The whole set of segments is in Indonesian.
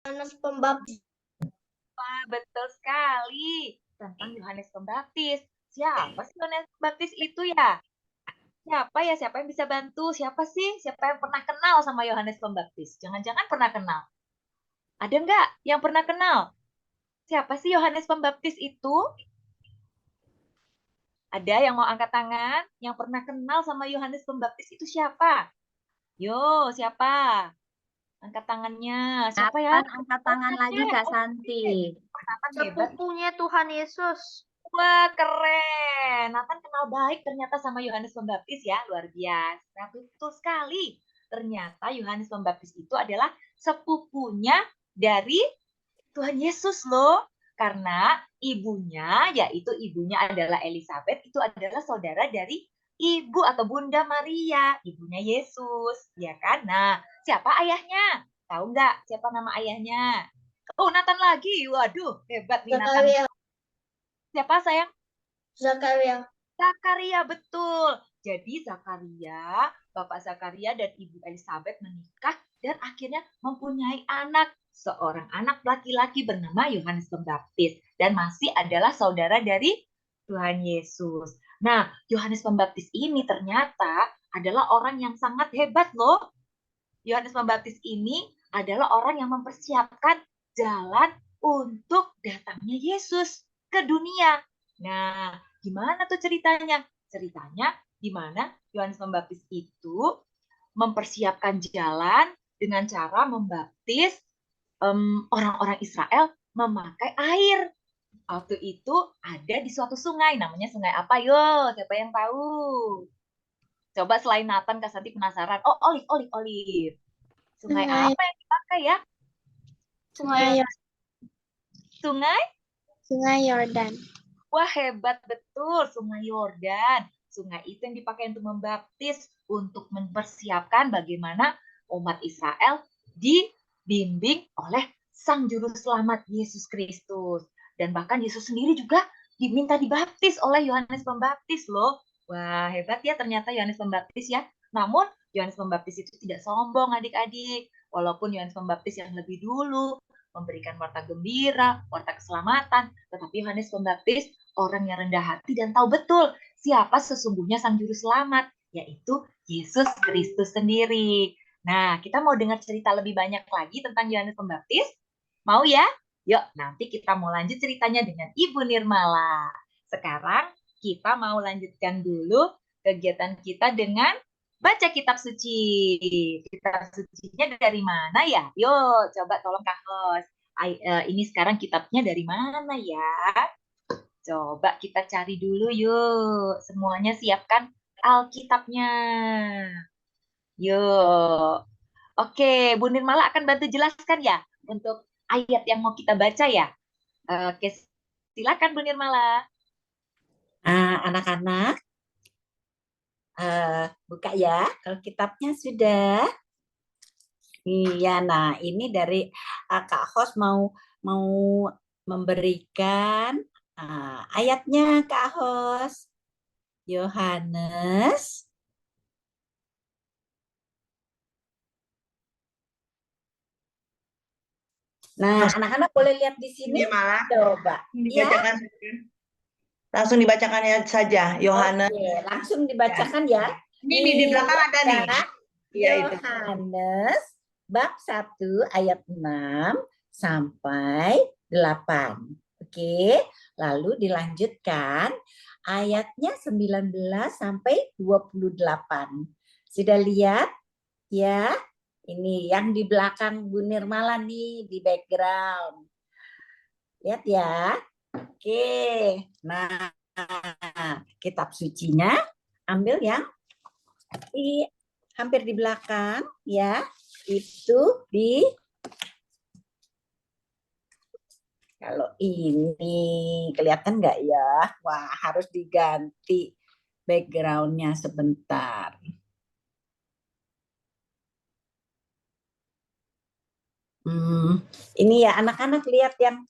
Yohanes Pembaptis. Wah, betul sekali. Tentang Yohanes Pembaptis. Siapa sih Yohanes Pembaptis itu ya? Siapa yang bisa bantu? Siapa sih? Siapa yang pernah kenal sama Yohanes Pembaptis? Jangan-jangan pernah kenal. Ada nggak yang pernah kenal? Siapa sih Yohanes Pembaptis itu? Ada yang mau angkat tangan? Yang pernah kenal sama Yohanes Pembaptis itu siapa? Yo, siapa? Angkat tangannya. Siapa ya? Nathan angkat tangan lagi Kak Santi. Nathan hebat. Sepupunya Tuhan Yesus. Wah, keren. Nathan kenal baik ternyata sama Yohanes Pembaptis ya. Luar biasa. Nah, betul sekali. Ternyata Yohanes Pembaptis itu adalah sepupunya dari Tuhan Yesus loh. Karena ibunya, yaitu ibunya adalah Elizabeth, itu adalah saudara dari ibu atau Bunda Maria, ibunya Yesus. Ya kan? Nah, siapa ayahnya? Tahu nggak siapa nama ayahnya? Oh, Nathan lagi. Waduh, hebat nih Nathan. Zakaria. Siapa sayang? Zakaria. Zakaria, betul. Jadi Zakaria, Bapak Zakaria dan Ibu Elizabeth menikah dan akhirnya mempunyai anak. Seorang anak laki-laki bernama Yohanes Pembaptis. Dan masih adalah saudara dari Tuhan Yesus. Nah, Yohanes Pembaptis ini ternyata adalah orang yang sangat hebat loh. Yohanes Pembaptis ini adalah orang yang mempersiapkan jalan untuk datangnya Yesus ke dunia. Nah, gimana tuh ceritanya? Ceritanya di mana Yohanes Pembaptis itu mempersiapkan jalan dengan cara membaptis orang-orang Israel memakai air. Waktu itu ada di suatu sungai, namanya sungai apa yo? Siapa yang tahu? Coba selain Nathan, Kak Santi penasaran. Oh, Olive. Sungai apa yang dipakai ya? Sungai Yordan. Wah, hebat betul, Sungai Yordan. Sungai itu yang dipakai untuk membaptis, untuk mempersiapkan bagaimana umat Israel dibimbing oleh Sang Juru Selamat Yesus Kristus. Dan bahkan Yesus sendiri juga diminta dibaptis oleh Yohanes Pembaptis loh. Wah, hebat ya ternyata Yohanes Pembaptis ya. Namun, Yohanes Pembaptis itu tidak sombong adik-adik. Walaupun Yohanes Pembaptis yang lebih dulu memberikan warta gembira, warta keselamatan, tetapi Yohanes Pembaptis orang yang rendah hati dan tahu betul siapa sesungguhnya Sang Juru Selamat, yaitu Yesus Kristus sendiri. Nah, kita mau dengar cerita lebih banyak lagi tentang Yohanes Pembaptis? Mau ya? Yuk, nanti kita mau lanjut ceritanya dengan Ibu Nirmala. Sekarang kita mau lanjutkan dulu kegiatan kita dengan baca kitab suci. Kitab sucinya dari mana ya? Yuk, coba tolong Kak Hos. Ini sekarang kitabnya dari mana ya? Coba kita cari dulu yuk. Semuanya siapkan Alkitabnya. Yuk. Oke, Bu Nirmala akan bantu jelaskan ya untuk ayat yang mau kita baca ya. Oke, silakan Bu Nirmala. Anak-anak, buka ya. Kalau kitabnya sudah. Iya, nah ini dari Kak Hos mau memberikan ayatnya Kak Hos. Yohanes. Nah, anak-anak boleh lihat di sini. Malah Coba. dibacakan langsung dibacakan saja Yohanes. Oke, langsung dibacakan ya. Ini di belakang ada nih. Iya, Yohanes bab 1 ayat 6 sampai 8. Oke, lalu dilanjutkan ayatnya 19 sampai 28. Sudah lihat ya? Ini yang di belakang Bu Nirmala nih di background. Lihat ya. Oke. Nah, kitab sucinya ambil yang hampir di belakang ya. Itu di kalau ini kelihatan nggak ya? Wah, harus diganti backgroundnya sebentar. Ini ya anak-anak lihat yang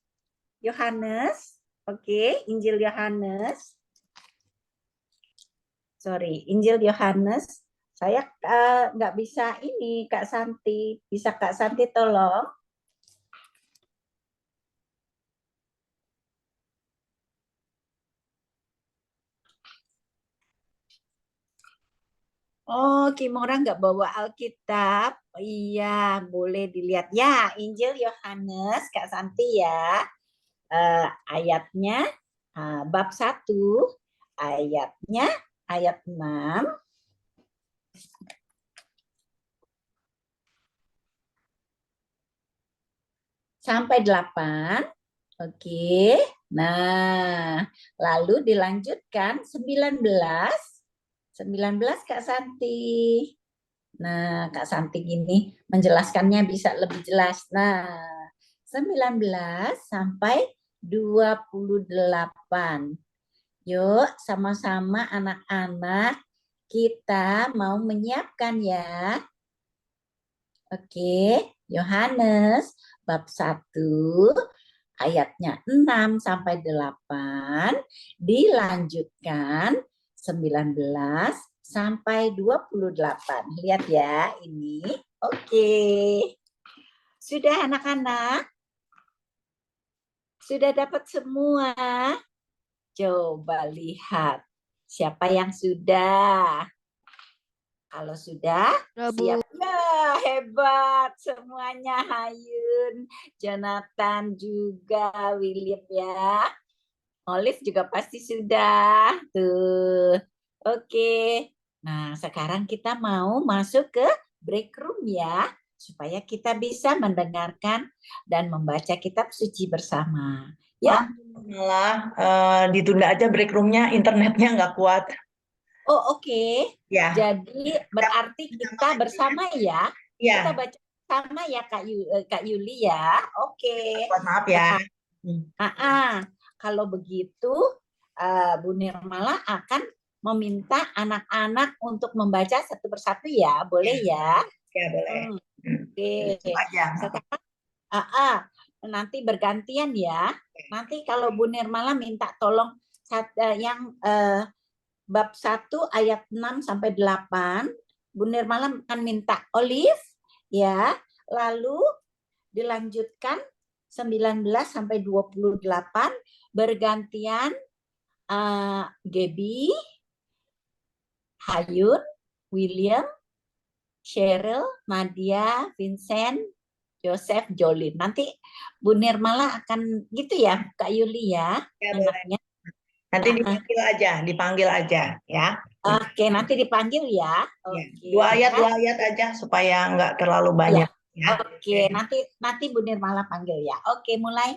Yohanes. Oke, Injil Yohanes. Sorry, Injil Yohanes. Saya nggak bisa ini Kak Santi. Bisa Kak Santi tolong? Oh, Kimora nggak bawa Alkitab. Oh, iya, boleh dilihat. Ya, Injil Yohanes, Kak Santi ya. Ayatnya bab 1, ayatnya ayat 6 sampai 8. Oke. Nah, lalu dilanjutkan 19. 19 Kak Santi. Nah, Kak Santi ini menjelaskannya bisa lebih jelas. Nah, 19 sampai 28. Yuk, sama-sama anak-anak kita mau menyiapkan ya. Oke, Yohanes bab 1 ayatnya 6 sampai 8 dilanjutkan 19 sampai 28. Lihat ya ini. Oke. Sudah anak-anak? Sudah dapat semua? Coba lihat. Siapa yang sudah? Kalau sudah, siap. Ya, hebat semuanya. Hayun, Jonathan juga, William ya. Olive juga pasti sudah. Tuh. Oke. Nah, sekarang kita mau masuk ke break room ya. Supaya kita bisa mendengarkan dan membaca kitab suci bersama. Ya. Malah ditunda aja break roomnya, internetnya nggak kuat. Oh, oke. Ya, Jadi berarti kita bersama ya. Kita ya. baca bersama ya Kak Yuli ya. Oke. Maaf ya. Kalau begitu Bu Nirmala akan meminta anak-anak untuk membaca satu persatu ya. Boleh ya? Ya, boleh. Oke. Aja. Sekarang nanti bergantian ya. Nanti kalau Bu Nirmala minta tolong yang bab 1 ayat 6 sampai 8, Bu Nirmala akan minta Olive ya, lalu dilanjutkan 19 sampai 28 bergantian Gaby, Hayun, William, Cheryl, Nadia, Vincent, Joseph, Jolin. Nanti Bu Nirmala akan gitu ya, Kak Yuli ya. Ya, boleh. Nanti dipanggil aja ya. Oke, nanti dipanggil ya. Oke. 2 ayat aja supaya nggak terlalu banyak. Ya. Oke, nanti Bu Nirmala panggil ya. Oke, mulai.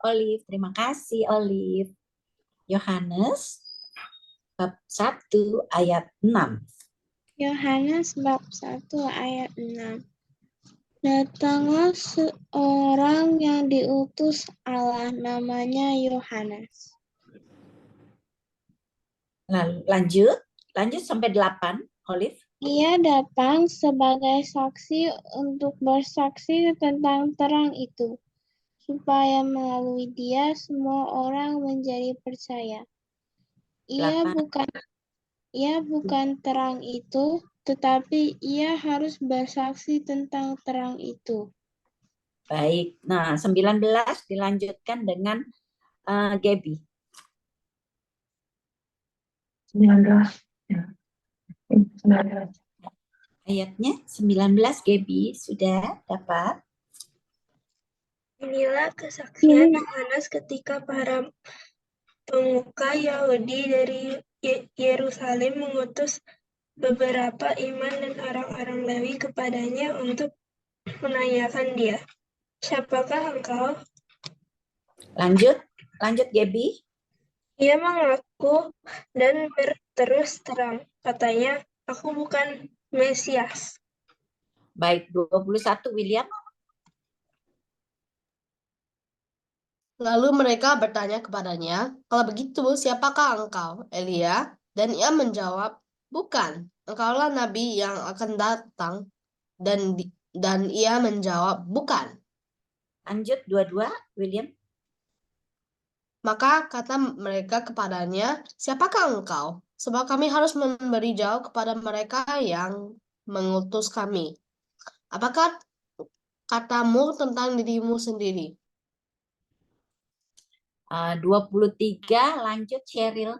Olive, terima kasih Olive. Yohanes bab 1 ayat 6. Yohanes bab 1 ayat 6. Datanglah seorang yang diutus Allah, namanya Yohanes. Lalu lanjut sampai 8, Olive. Ia datang sebagai saksi untuk bersaksi tentang terang itu, supaya melalui dia semua orang menjadi percaya. Ia 8. bukan terang itu, tetapi ia harus bersaksi tentang terang itu. Baik. Nah, 19 dilanjutkan dengan Gaby. 19. Ayatnya 19 Gaby sudah dapat. Inilah kesaksian Yohanes ketika para pemuka Yahudi dari Yerusalem mengutus beberapa imam dan orang-orang Lewi kepadanya untuk menanyakan dia, "Siapakah engkau?" Lanjut Gaby. Ia mengaku dan berterus terang, katanya, "Aku bukan Mesias." Baik, 21 William. Lalu mereka bertanya kepadanya, "Kalau begitu, siapakah engkau, Elia?" Dan ia menjawab, "Bukan, engkaulah nabi yang akan datang." Dan ia menjawab, "Bukan." Lanjut 22 William. Maka kata mereka kepadanya, "Siapakah engkau? Sebab kami harus memberi jawab kepada mereka yang mengutus kami. Apakah katamu tentang dirimu sendiri?" 23 lanjut Cheryl.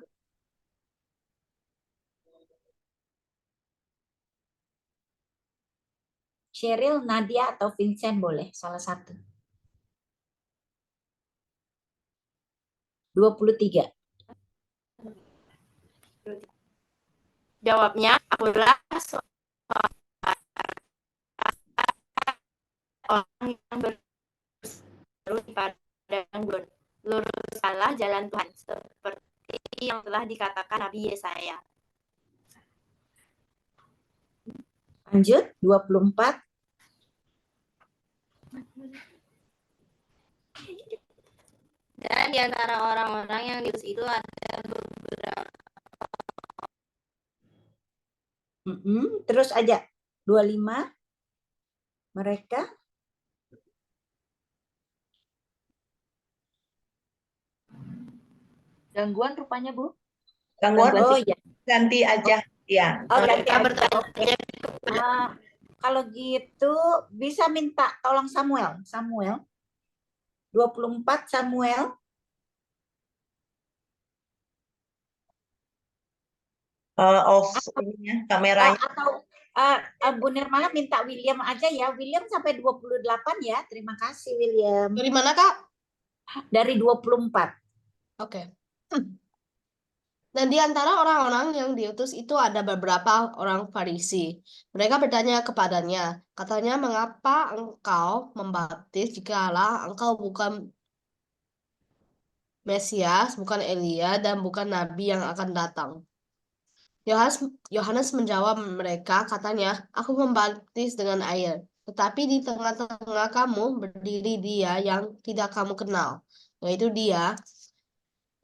Cheryl, Nadia, atau Vincent boleh, salah satu. 23. Jawabnya, akulah orang yang berseru di padang gurun. Luruskanlah jalan Tuhan, seperti yang telah dikatakan Nabi Yesaya. Lanjut, 24. Dan di antara orang-orang yang diutus itu ada beberapa. Terus aja, 25. Mereka Gangguan rupanya, Bu. Gangguan, oh ya. ganti aja. Ya. Oh, ganti Mereka aja. bertanya Kalau gitu bisa minta tolong Samuel. 24 Samuel. Off ininya, kameranya. Atau Bu Nirmala minta William aja ya. William sampai 28 ya. Terima kasih William. Dari mana, Kak? Dari 24. Oke. Dan di antara orang-orang yang diutus itu ada beberapa orang Farisi. Mereka bertanya kepadanya, katanya, mengapa engkau membaptis jikalau engkau bukan Mesias, bukan Elia, dan bukan Nabi yang akan datang? Yohanes menjawab mereka, katanya, aku membaptis dengan air, tetapi di tengah-tengah kamu berdiri Dia yang tidak kamu kenal, yaitu Dia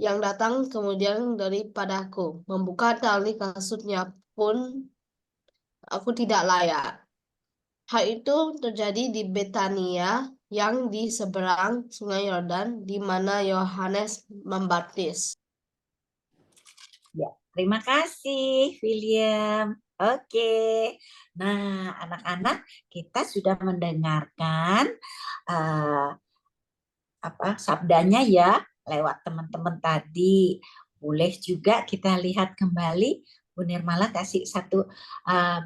yang datang kemudian daripadaku, membuka tali kasutnya pun aku tidak layak. Hal itu terjadi di Betania yang di seberang Sungai Yordan, di mana Yohanes membaptis. Ya, terima kasih William. Oke. Nah, anak-anak, kita sudah mendengarkan sabdanya ya lewat teman-teman tadi. Boleh juga kita lihat kembali. Bu Nirmala kasih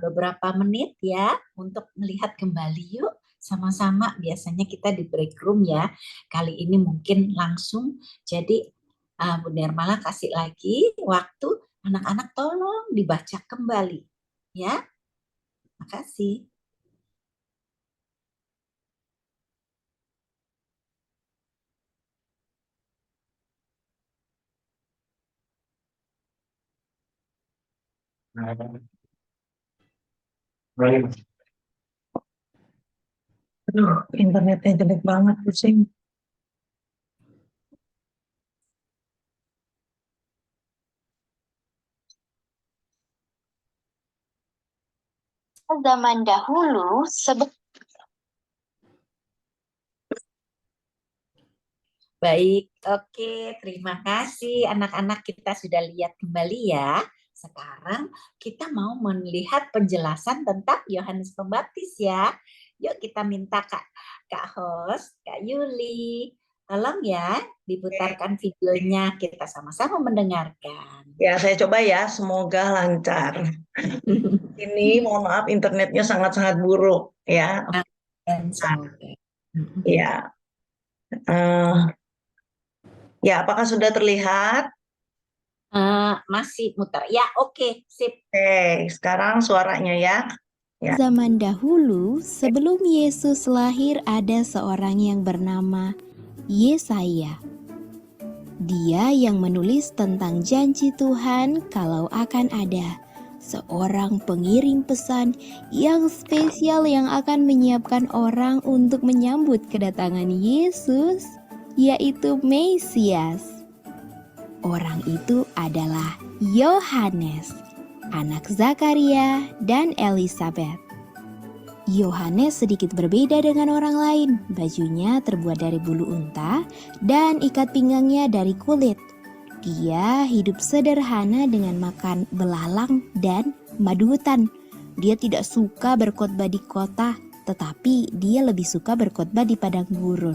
beberapa menit ya untuk melihat kembali yuk sama-sama. Biasanya kita di break room ya. Kali ini mungkin langsung. Jadi Bu Nirmala kasih lagi waktu, anak-anak tolong dibaca kembali ya. Makasih. Aduh, internetnya jelek banget, pusing. Zaman dahulu Baik, oke, terima kasih anak-anak, kita sudah lihat kembali ya. Sekarang kita mau melihat penjelasan tentang Yohanes Pembaptis ya. Yuk kita minta Kak host, Kak Yuli, tolong ya diputarkan videonya, kita sama-sama mendengarkan. Ya, saya coba ya, semoga lancar. Ini mohon maaf internetnya sangat-sangat buruk ya. Ya. Ya, apakah sudah terlihat? Masih muter. Ya, oke, sip. Oke, sekarang suaranya ya. Zaman dahulu, sebelum Yesus lahir, ada seorang yang bernama Yesaya. Dia yang menulis tentang janji Tuhan kalau akan ada seorang pengirim pesan yang spesial yang akan menyiapkan orang untuk menyambut kedatangan Yesus, yaitu Mesias. Orang itu adalah Yohanes, anak Zakaria dan Elisabet. Yohanes sedikit berbeda dengan orang lain. Bajunya terbuat dari bulu unta dan ikat pinggangnya dari kulit. Dia hidup sederhana dengan makan belalang dan madu hutan. Dia tidak suka berkhotbah di kota, tetapi dia lebih suka berkhotbah di padang gurun.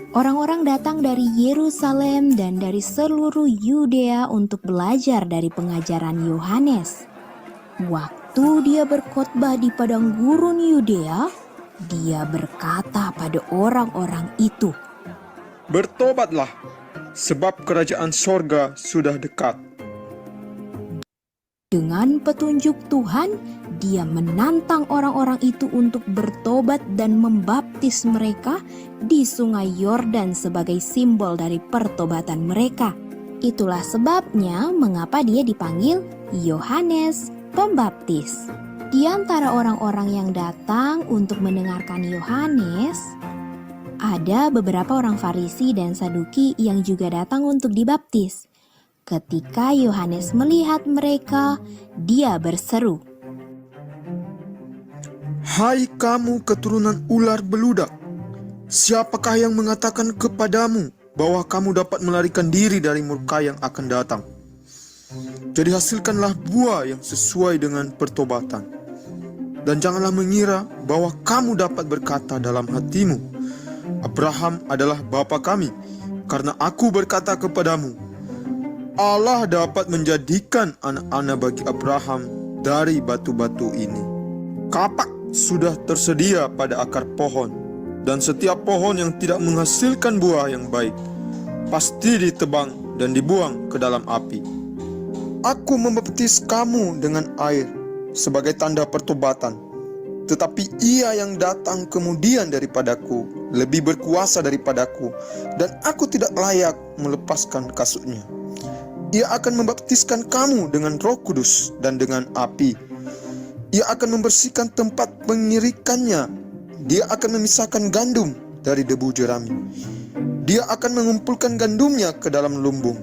Orang-orang datang dari Yerusalem dan dari seluruh Yudea untuk belajar dari pengajaran Yohanes. Waktu Waktu dia berkhotbah di padang gurun Yudea, dia berkata pada orang-orang itu, Bertobatlah, sebab kerajaan sorga sudah dekat. Dengan petunjuk Tuhan, dia menantang orang-orang itu untuk bertobat dan membaptis mereka di sungai Yordan sebagai simbol dari pertobatan mereka. Itulah sebabnya mengapa dia dipanggil Yohanes Pembaptis. Di antara orang-orang yang datang untuk mendengarkan Yohanes, ada beberapa orang Farisi dan Saduki yang juga datang untuk dibaptis. Ketika Yohanes melihat mereka, dia berseru, Hai kamu keturunan ular beludak, siapakah yang mengatakan kepadamu bahwa kamu dapat melarikan diri dari murka yang akan datang? Jadi hasilkanlah buah yang sesuai dengan pertobatan. Dan janganlah mengira bahwa kamu dapat berkata dalam hatimu, Abraham adalah bapa kami, karena aku berkata kepadamu, Allah dapat menjadikan anak-anak bagi Abraham dari batu-batu ini. Kapak sudah tersedia pada akar pohon, dan setiap pohon yang tidak menghasilkan buah yang baik pasti ditebang dan dibuang ke dalam api. Aku membaptis kamu dengan air sebagai tanda pertobatan, tetapi Ia yang datang kemudian daripadaku lebih berkuasa daripadaku, dan aku tidak layak melepaskan kasutnya. Ia akan membaptiskan kamu dengan Roh Kudus dan dengan api. Ia akan membersihkan tempat pengirikannya. Dia akan memisahkan gandum dari debu jerami. Dia akan mengumpulkan gandumnya ke dalam lumbung,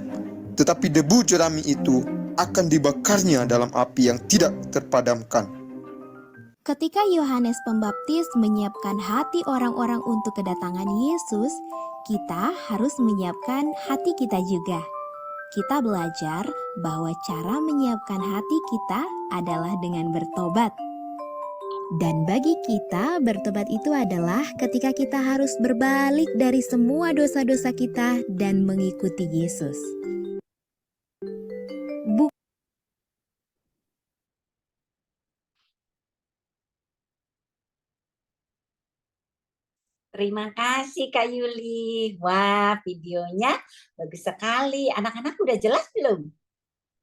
tetapi debu jerami itu akan dibakarnya dalam api yang tidak terpadamkan. ketika Yohanes Pembaptis menyiapkan hati orang-orang untuk kedatangan Yesus, kita harus menyiapkan hati kita juga. Kita belajar bahwa cara menyiapkan hati kita adalah dengan bertobat. Dan bagi kita, bertobat itu adalah ketika kita harus berbalik dari semua dosa-dosa kita dan mengikuti Yesus. Terima kasih Kak Yuli. Wah, videonya bagus sekali. Anak-anak udah jelas belum?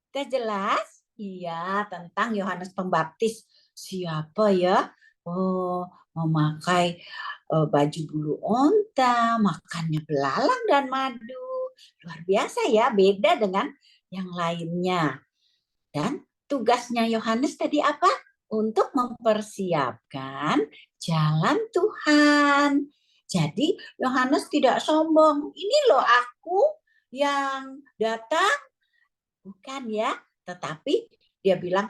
Udah jelas? Iya, tentang Yohanes Pembaptis. Siapa ya? Oh, memakai baju bulu onta, makannya belalang dan madu. Luar biasa ya, beda dengan yang lainnya. Dan tugasnya Yohanes tadi apa? Untuk mempersiapkan jalan Tuhan. Jadi Yohanes tidak sombong. Ini loh aku yang datang. Bukan ya. Tetapi dia bilang,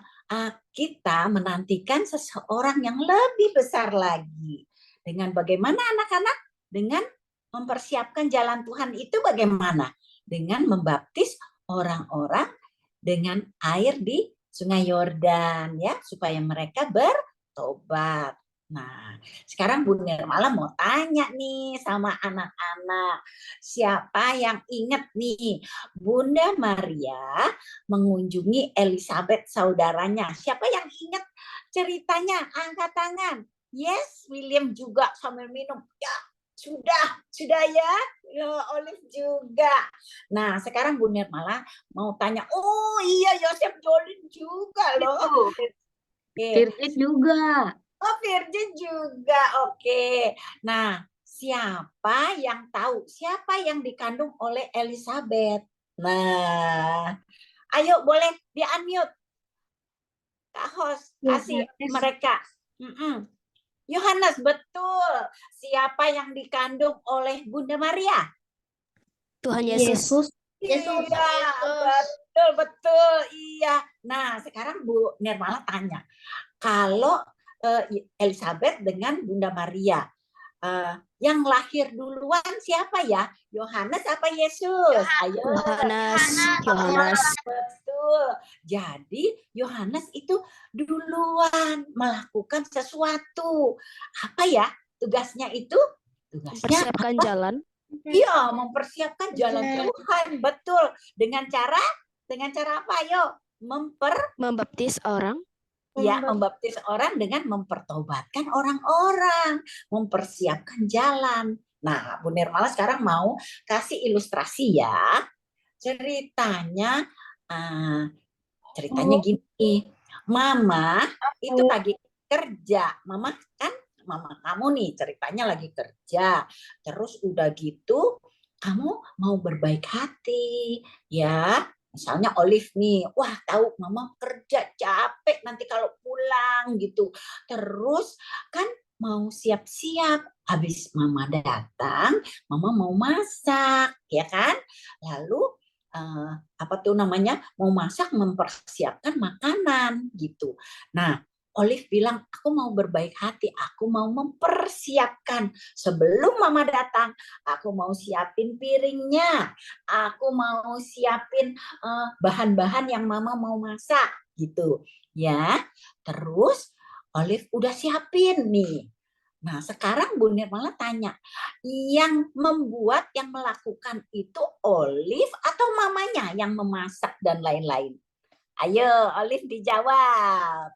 kita menantikan seseorang yang lebih besar lagi. Dengan bagaimana anak-anak? Dengan mempersiapkan jalan Tuhan itu bagaimana? Dengan membaptis orang-orang dengan air di Sungai Yordan ya, supaya mereka bertobat. Nah, sekarang Bu Nirmala mau tanya nih sama anak-anak. Siapa yang ingat nih Bunda Maria mengunjungi Elizabeth saudaranya? Siapa yang ingat ceritanya? Angkat tangan. Yes, William juga sambil minum. Ya, sudah ya. Olive juga. Nah, sekarang Bu Nirmala mau tanya. Oh iya, Yosef Jolin juga loh. Virgin juga. Oh, Virgin juga. Oke. Nah, siapa yang tahu? Siapa yang dikandung oleh Elizabeth? Nah, ayo boleh di-unmute. Kak host, kasih mereka. Yohanes, betul. Siapa yang dikandung oleh Bunda Maria? Tuhan Yesus. Iya, betul. Iya. Nah, sekarang Bu Nirmala tanya. Kalau Elizabeth dengan Bunda Maria, yang lahir duluan siapa ya? Yohanes apa Yesus? Ayo. Yohanes. Betul. Jadi Yohanes itu duluan melakukan sesuatu. Apa ya tugasnya itu? Tugasnya Persiapkan jalan. Iya, mempersiapkan jalan Tuhan. Betul. Dengan cara apa? Ayo, Membaptis orang. Ya, membaptis orang dengan mempertobatkan orang-orang, mempersiapkan jalan. Nah, Bu Nirmala sekarang mau kasih ilustrasi ya. Ceritanya, ceritanya gini, Mama itu lagi kerja. Mama kamu nih ceritanya lagi kerja. Terus udah gitu, kamu mau berbaik hati, ya. Misalnya Olive nih, wah tahu mama kerja capek nanti kalau pulang gitu. Terus kan mau siap-siap, habis mama datang, mama mau masak, ya kan? Lalu apa tuh namanya? Mau masak mempersiapkan makanan gitu. Nah, Olive bilang, aku mau berbaik hati, aku mau mempersiapkan sebelum mama datang, aku mau siapin piringnya, aku mau siapin bahan-bahan yang mama mau masak gitu ya. Terus Olive udah siapin nih. Nah, sekarang Bu Nirmala tanya, yang melakukan itu Olive atau mamanya yang memasak dan lain-lain? Ayo, Olive dijawab.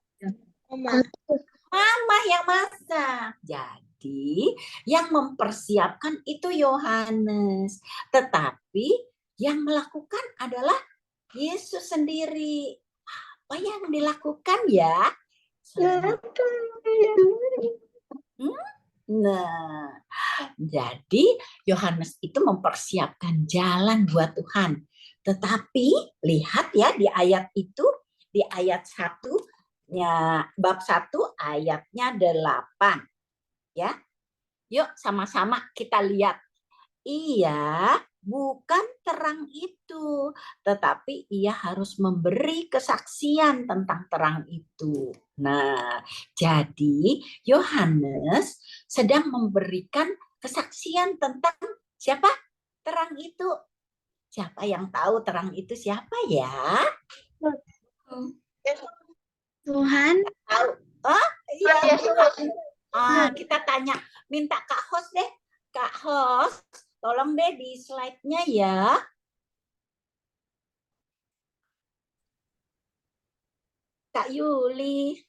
Mama yang masak. Jadi, yang mempersiapkan itu Yohanes. Tetapi yang melakukan adalah Yesus sendiri. Apa yang dilakukan ya? Nah, jadi Yohanes itu mempersiapkan jalan buat Tuhan. Tetapi lihat ya di ayat itu, di ayat 1, ya, bab 1 ayatnya 8. Ya. Yuk sama-sama kita lihat. Ia bukan terang itu, tetapi ia harus memberi kesaksian tentang terang itu. Nah, jadi Yohanes sedang memberikan kesaksian tentang siapa? Terang itu. Siapa yang tahu terang itu siapa ya? Tuhan. Tahu? Oh, iya. Kita tanya, minta Kak Host deh. Kak Host, tolong deh di slide-nya ya. Kak Yuli.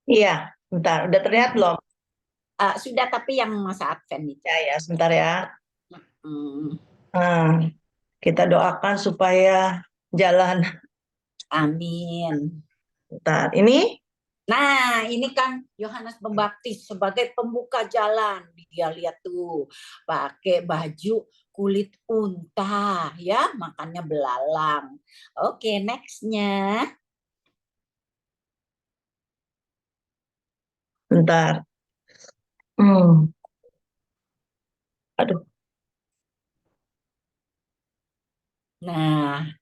Iya, bentar. Udah terlihat belum? Sudah, tapi yang masa Advent itu. Ya, sebentar ya. Kita doakan supaya jalan. Amin. Bentar, ini? Nah, ini kan Yohanes Pembaptis sebagai pembuka jalan. Dia lihat tuh, pakai baju kulit unta, ya, makannya belalang. Oke, next-nya. Bentar. Aduh.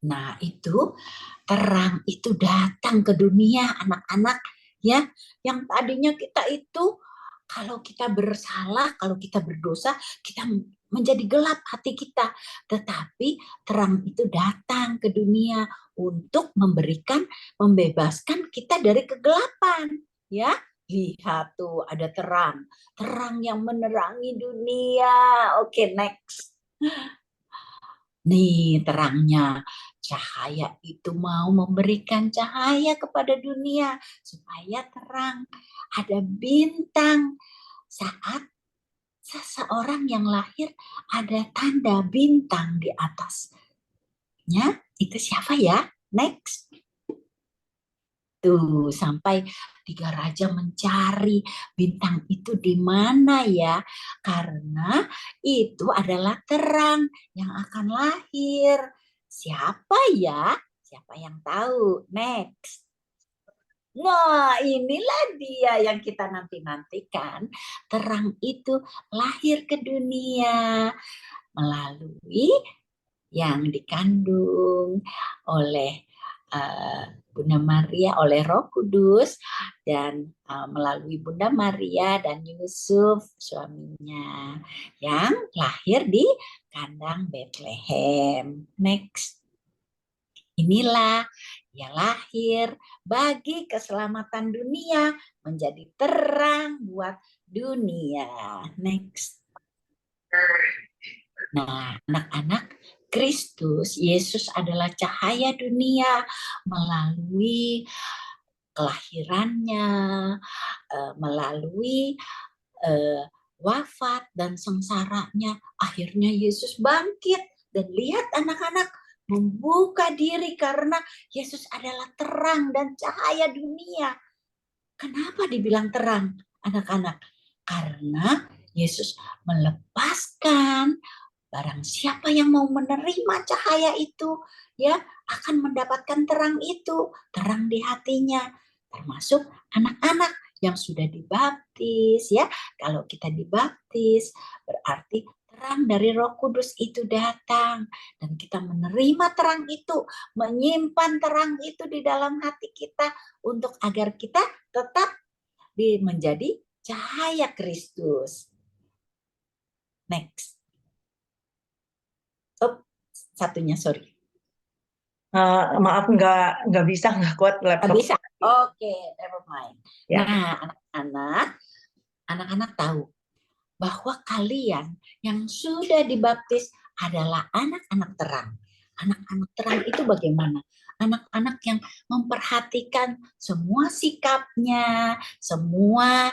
Nah itu terang itu datang ke dunia anak-anak ya, yang tadinya kita itu kalau kita bersalah, kalau kita berdosa, kita menjadi gelap hati kita. Tetapi terang itu datang ke dunia untuk membebaskan kita dari kegelapan, ya. Lihat tuh ada terang yang menerangi dunia. Oke, next. Nih terangnya, cahaya itu mau memberikan cahaya kepada dunia supaya terang. Ada bintang. Saat seseorang yang lahir ada tanda bintang di atasnya. Itu siapa ya? Next. Tuh, sampai 3 raja mencari bintang itu di mana ya? Karena itu adalah terang yang akan lahir. Siapa ya? Siapa yang tahu? Next. Nah, inilah dia yang kita nanti-nantikan. Terang itu lahir ke dunia melalui yang dikandung oleh Bunda Maria, oleh Roh Kudus, dan melalui Bunda Maria dan Yusuf suaminya yang lahir di kandang Bethlehem. Next. Inilah ia lahir bagi keselamatan dunia, menjadi terang buat dunia. Next. Nah, anak-anak, Kristus, Yesus adalah cahaya dunia melalui kelahirannya, melalui wafat dan sengsaranya. Akhirnya Yesus bangkit dan lihat anak-anak membuka diri karena Yesus adalah terang dan cahaya dunia. Kenapa dibilang terang, anak-anak? Karena Yesus melepaskan barang siapa yang mau menerima cahaya itu, ya akan mendapatkan terang itu, terang di hatinya, termasuk anak-anak yang sudah dibaptis, ya. Kalau kita dibaptis, berarti terang dari Roh Kudus itu datang dan kita menerima terang itu, menyimpan terang itu di dalam hati kita untuk agar kita tetap menjadi cahaya Kristus. Next. Satunya, sorry. Maaf, nggak bisa, nggak kuat laptop. Nggak bisa. Oke, never mind. Ya. Nah, anak-anak tahu bahwa kalian yang sudah dibaptis adalah anak-anak terang. Anak-anak terang itu bagaimana? Anak-anak yang memperhatikan semua sikapnya, semua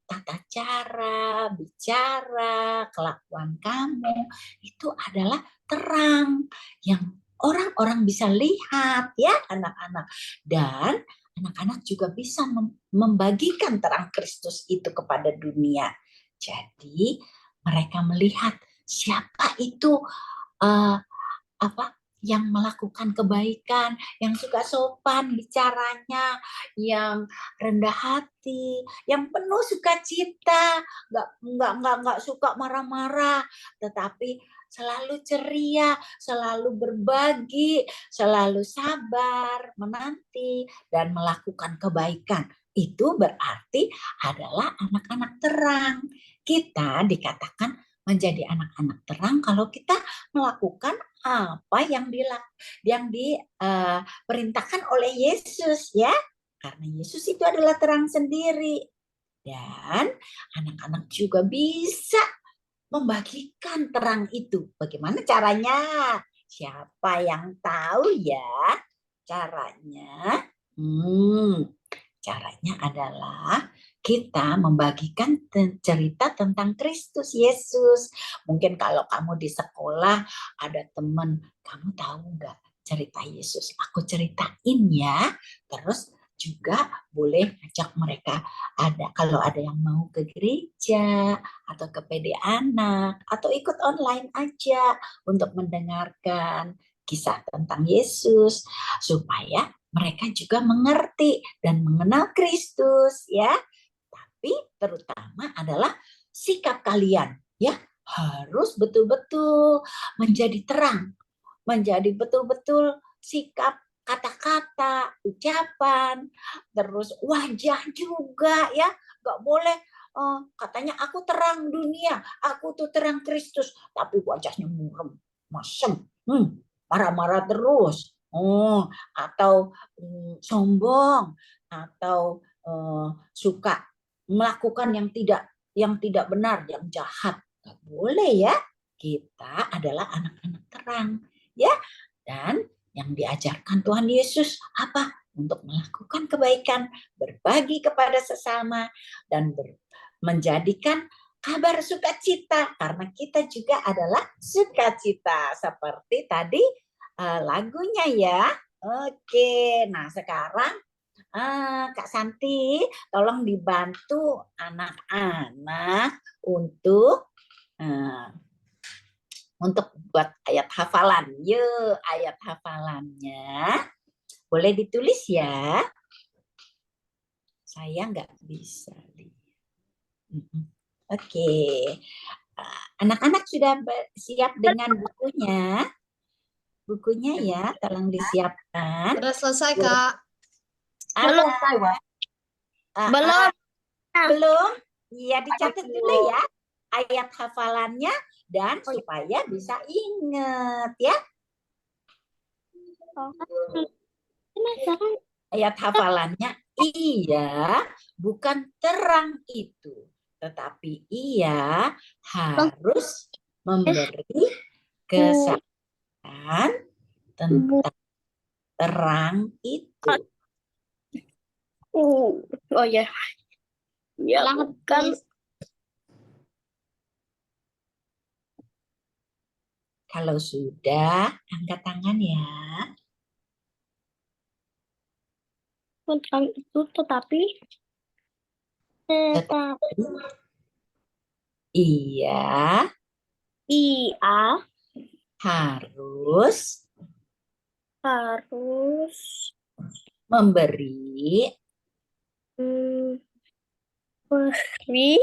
tata cara, bicara, kelakuan kamu, itu adalah terang yang orang-orang bisa lihat, ya anak-anak. Dan anak-anak juga bisa membagikan terang Kristus itu kepada dunia. Jadi mereka melihat siapa itu yang melakukan kebaikan, yang suka sopan bicaranya, yang rendah hati, yang penuh sukacita, nggak suka marah-marah, tetapi selalu ceria, selalu berbagi, selalu sabar, menanti, dan melakukan kebaikan. Itu berarti adalah anak-anak terang. Kita dikatakan menjadi anak-anak terang kalau kita melakukan apa yang diperintahkan oleh Yesus, ya. Karena Yesus itu adalah terang sendiri. Dan anak-anak juga bisa membagikan terang itu. Bagaimana caranya? Siapa yang tahu ya caranya? Caranya adalah kita membagikan cerita tentang Kristus Yesus. Mungkin kalau kamu di sekolah ada teman, kamu tahu nggak cerita Yesus? Aku ceritain ya. Terus juga boleh ajak mereka, kalau ada yang mau ke gereja atau ke PD anak atau ikut online aja untuk mendengarkan kisah tentang Yesus supaya mereka juga mengerti dan mengenal Kristus, ya. Tapi terutama adalah sikap kalian, ya, harus betul-betul menjadi terang, menjadi betul-betul sikap, kata-kata, ucapan, terus wajah juga, ya. Nggak boleh katanya aku terang dunia, aku tuh terang Kristus, tapi wajahnya murem, masem, marah-marah terus, atau sombong, atau suka melakukan yang tidak benar, yang jahat. Nggak boleh, ya. Kita adalah anak-anak terang, ya. Dan yang diajarkan Tuhan Yesus apa? Untuk melakukan kebaikan, berbagi kepada sesama, dan menjadikan kabar sukacita, karena kita juga adalah sukacita seperti tadi lagunya, ya. Oke, nah sekarang Kak Santi, tolong dibantu anak-anak untuk buat ayat hafalan. Yuk, ayat hafalannya boleh ditulis ya. Saya nggak bisa lihat. Oke. Anak-anak sudah siap dengan bukunya? Bukunya ya, tolong disiapkan. Sudah selesai, Kak. Belum, Belum? Ya, dicatat dulu ya ayat hafalannya dan supaya bisa ingat, ya. Ayat hafalannya, ia bukan terang itu, tetapi ia harus memberi Kesaksian tentang terang itu. Oh ya. Ya, bukan. Kalau sudah, angkat tangan ya. Tentang itu tetapi Iya ia harus memberi beri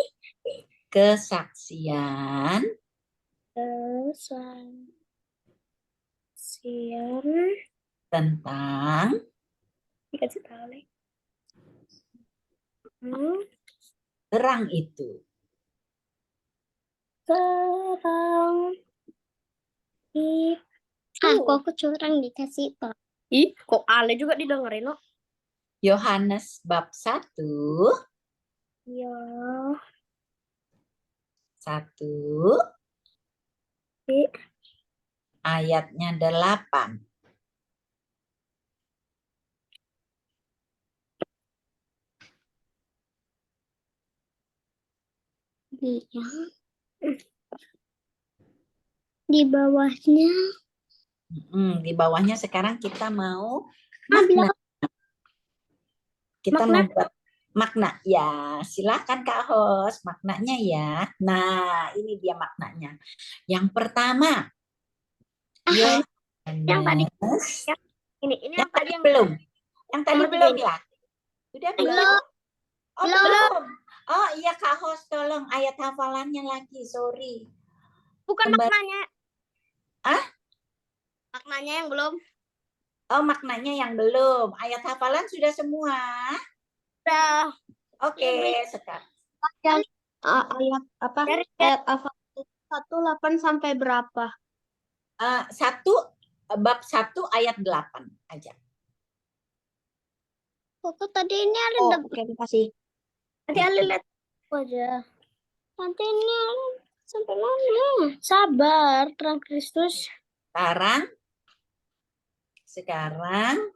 kesaksian tentang dikasih tahu nih. terang itu. Terang itu. Kok aku curang dikasih tahu. Ih, kok Ale juga didengerin, no? Yohanes bab 1 Ya. 1 ayatnya 8. Iya. Di bawahnya. Di bawahnya sekarang kita mau Bilang makna. Kita makna? mau buat makna. Ya, silakan Kak Host, maknanya ya. Nah, ini dia maknanya. Yang pertama, yang tadi. Yohanes. Ini yang tadi yang belum. Yang tadi nomor belum tiga. ya? Sudah Belum. belum? Oh, Belum. belum. Oh iya Kak Host, tolong ayat hafalannya lagi, sorry. Bukan Kembali. maknanya. Maknanya yang belum. Oh, maknanya yang belum. Ayat hafalan sudah semua? Sudah. Oke, sekarang. Ayat apa? Ayat apa? 1:8 sampai berapa? Bab 1 ayat 8 aja. Kok tadi ini ada oke, makasih. Nanti Ali lihat aja. Nanti ini sampai mana? Sabar, terang Kristus. Sekarang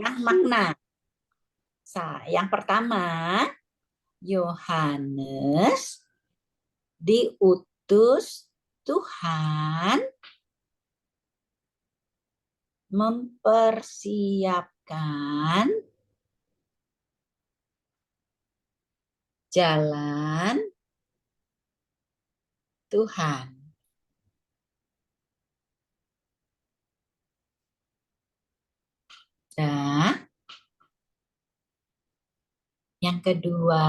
yang makna. Yang pertama, Yohanes diutus Tuhan mempersiapkan jalan Tuhan. Nah, yang kedua,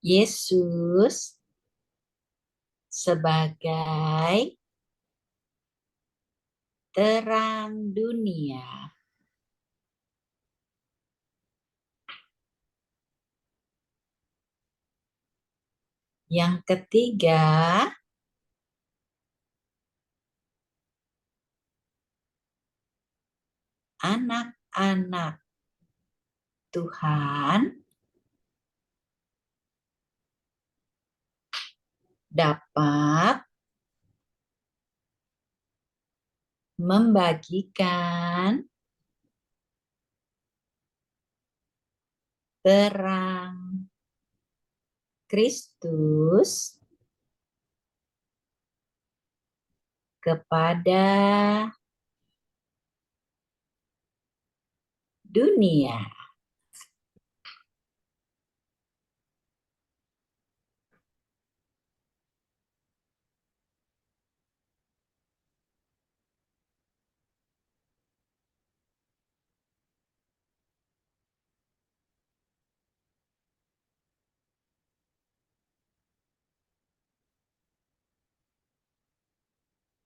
Yesus sebagai terang dunia. Yang ketiga, anak-anak Tuhan dapat membagikan terang Kristus kepada dunia.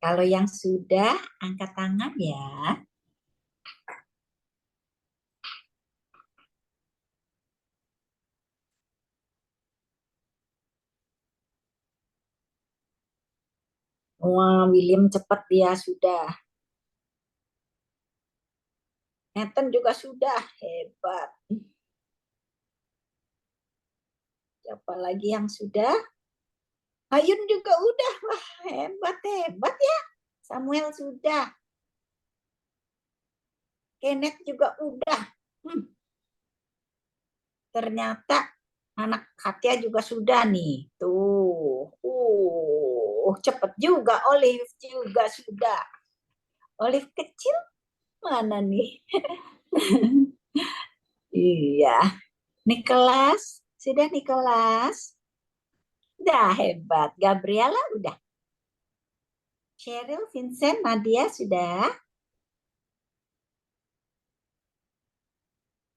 Kalau yang sudah, angkat tangan ya. Wah, William cepat dia sudah. Nathan juga sudah, hebat. Siapa lagi yang sudah? Ayun juga udah. Wah, hebat ya. Samuel sudah. Kenneth juga udah. Ternyata anak Katia juga sudah nih. Tuh. Cepet juga. Olive juga sudah. Olive kecil mana nih? Iya. Nicholas. Sudah Nicholas? Udah hebat. Gabriela udah. Cheryl, Vincent, Nadia sudah.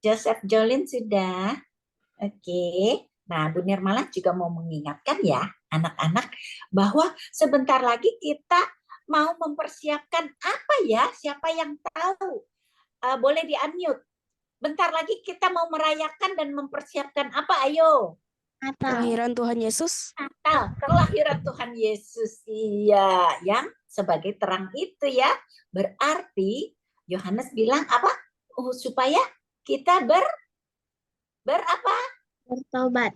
Joseph, Jolin sudah. Oke. Nah, Bu Nirmala juga mau mengingatkan ya anak-anak bahwa sebentar lagi kita mau mempersiapkan apa ya? Siapa yang tahu? Boleh di-unmute. Bentar lagi kita mau merayakan dan mempersiapkan apa? Ayo. Kelahiran Tuhan Yesus. Natal, kelahiran Tuhan Yesus. Iya, yang sebagai terang itu ya. Berarti Yohanes bilang apa? Supaya kita berapa? Bertobat.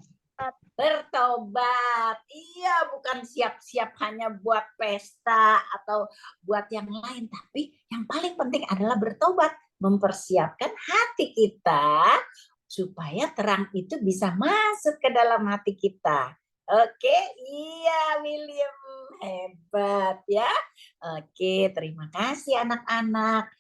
Bertobat. Iya, bukan siap-siap hanya buat pesta atau buat yang lain, tapi yang paling penting adalah bertobat, mempersiapkan hati kita supaya terang itu bisa masuk ke dalam hati kita. Oke, iya William, hebat ya. Oke, terima kasih anak-anak.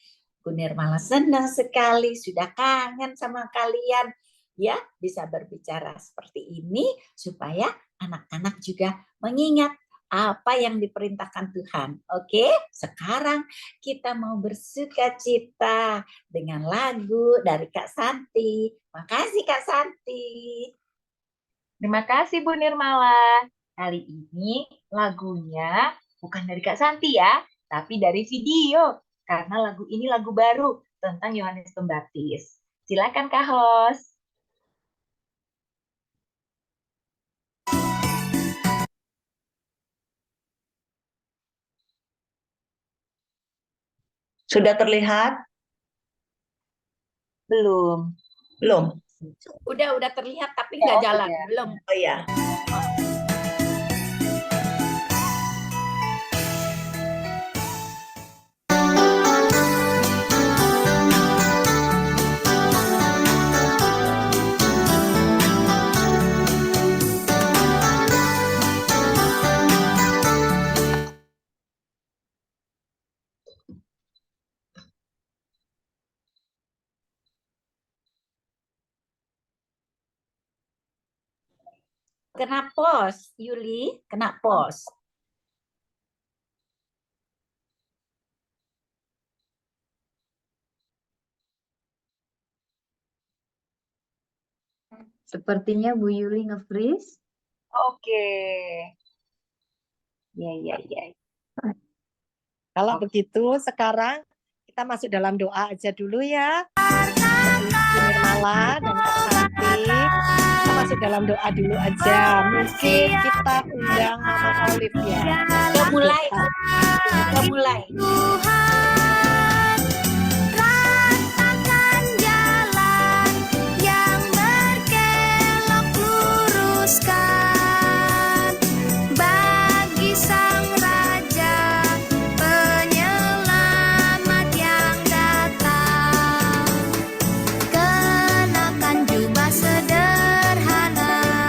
Bu Nirmala senang sekali, sudah kangen sama kalian. Ya, bisa berbicara seperti ini supaya anak-anak juga mengingat apa yang diperintahkan Tuhan. Oke, sekarang kita mau bersuka cita dengan lagu dari Kak Santi. Makasih Kak Santi. Terima kasih Bu Nirmala. Kali ini lagunya bukan dari Kak Santi ya, tapi dari video. Karena lagu ini lagu baru tentang Yohanes Pembaptis. Silakan Kak Host. Sudah terlihat? Belum. Belum? Udah terlihat tapi nggak jalan. Udah. Belum. Oh iya. Kena pos, Yuli, kena pos. Sepertinya Bu Yuli nge-freeze. Oke. Ya. Kalau begitu sekarang kita masuk dalam doa aja dulu ya. Bu Nirmala dan Kak Santi. Kita masuk dalam doa dulu aja. Mungkin kita undang Mama Olive ya. Udah mulai. Rasakan jalan yang berkelok luruskan bagi Sang Raja Penyelamat yang datang. Kenakan jubah sederhana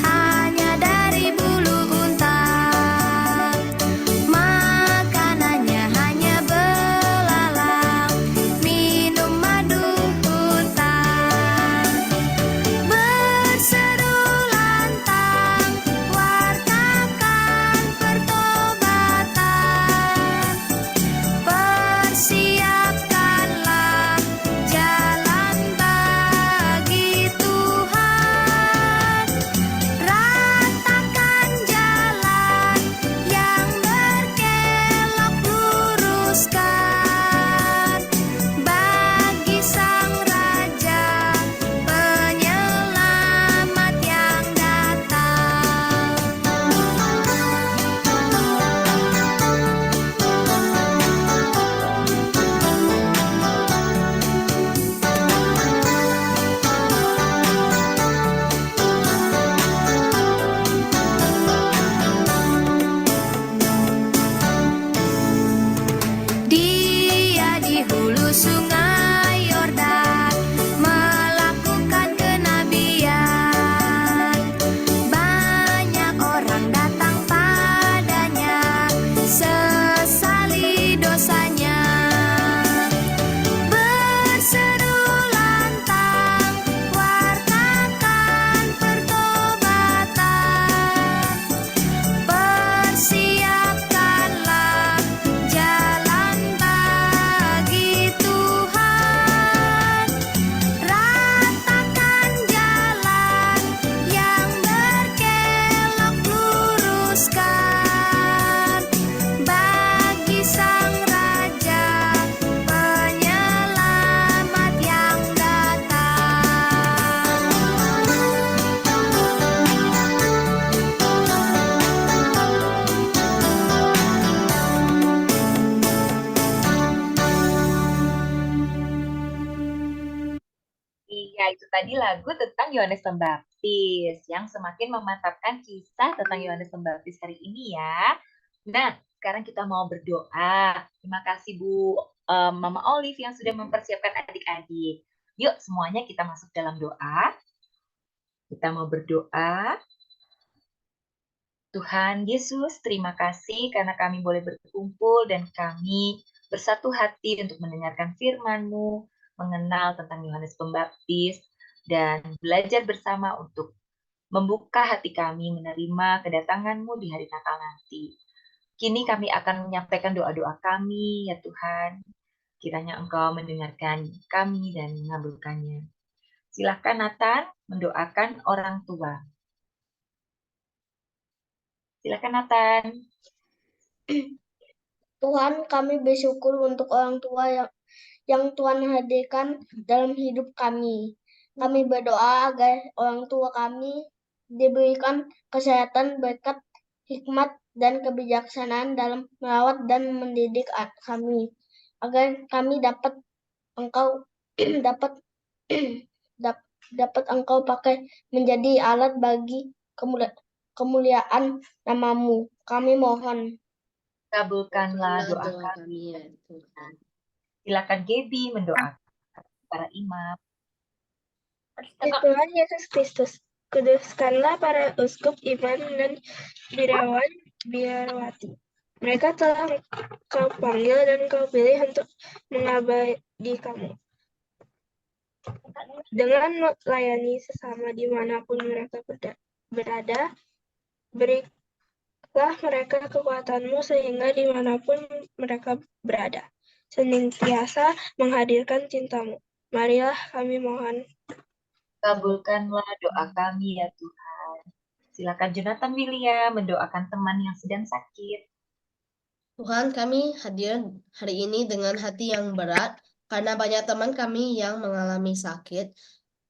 hanya dari bulu unta. Makanannya hanya lagu tentang Yohanes Pembaptis yang semakin memantapkan kisah tentang Yohanes Pembaptis hari ini ya. Nah, sekarang kita mau berdoa. Terima kasih Bu Mama Olive yang sudah mempersiapkan adik-adik. Yuk semuanya kita masuk dalam doa. Kita mau berdoa. Tuhan Yesus, terima kasih karena kami boleh berkumpul dan kami bersatu hati untuk mendengarkan firman-Mu, mengenal tentang Yohanes Pembaptis, dan belajar bersama untuk membuka hati kami menerima kedatangan-Mu di hari Natal nanti. Kini kami akan menyampaikan doa-doa kami, ya Tuhan. Kiranya Engkau mendengarkan kami dan mengabulkannya. Silakan Nathan mendoakan orang tua. Silakan Nathan. Tuhan, kami bersyukur untuk orang tua yang Tuhan hadirkan dalam hidup kami. Kami berdoa agar orang tua kami diberikan kesehatan, berkat, hikmat, dan kebijaksanaan dalam merawat dan mendidik kami, agar kami dapat Engkau dapat Engkau pakai menjadi alat bagi kemuliaan nama-Mu. Kami mohon. Kabulkanlah doa doa kami. kami ya Tuhan. Silakan Gaby mendoakan para imam. Tuhan Yesus Kristus, kuduskanlah para uskup, imam, dan birawan biarwati. Mereka telah Kau panggil dan Kau pilih untuk mengabdi Kamu. Dengan melayani sesama dimanapun mereka berada, berilah mereka kekuatan-Mu sehingga dimanapun mereka berada, senantiasa menghadirkan cinta-Mu. Marilah kami mohon. Kabulkanlah doa kami ya Tuhan. Silakan Jonathan William mendoakan teman yang sedang sakit. Tuhan, kami hadir hari ini dengan hati yang berat karena banyak teman kami yang mengalami sakit.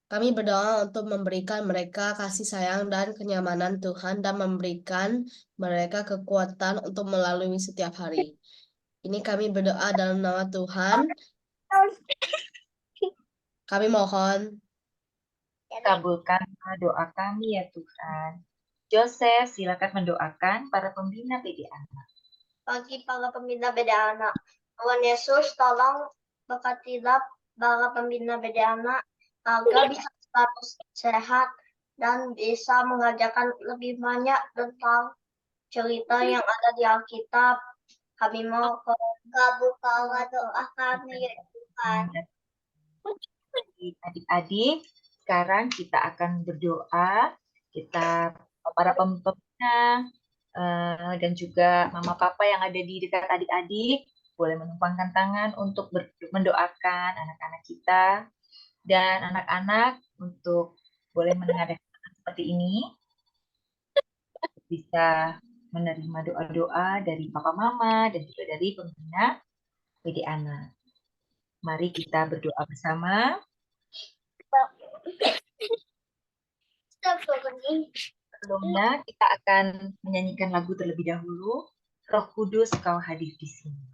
Kami berdoa untuk memberikan mereka kasih sayang dan kenyamanan Tuhan dan memberikan mereka kekuatan untuk melalui setiap hari. Ini kami berdoa dalam nama Tuhan. Kami mohon. Kabulkanlah doa kami ya Tuhan. Joseph, silakan mendoakan para pembina PD Anak. Bagi para pembina beda anak, Tuhan Yesus tolong berkatilah para pembina beda anak agar bisa selalu sehat dan bisa mengajarkan lebih banyak tentang cerita yang ada di Alkitab. Kami mau kabulkanlah doa kami ya Tuhan. Adik-adik, sekarang kita akan berdoa. Kita para pembina dan juga mama papa yang ada di dekat adik-adik boleh menumpangkan tangan untuk mendoakan anak-anak kita, dan anak-anak untuk boleh mendengarkan seperti ini, bisa menerima doa-doa dari papa mama dan juga dari pembina PD Anak. Mari kita berdoa bersama. Sebelumnya kita akan menyanyikan lagu terlebih dahulu. Roh Kudus, Kau hadir di sini.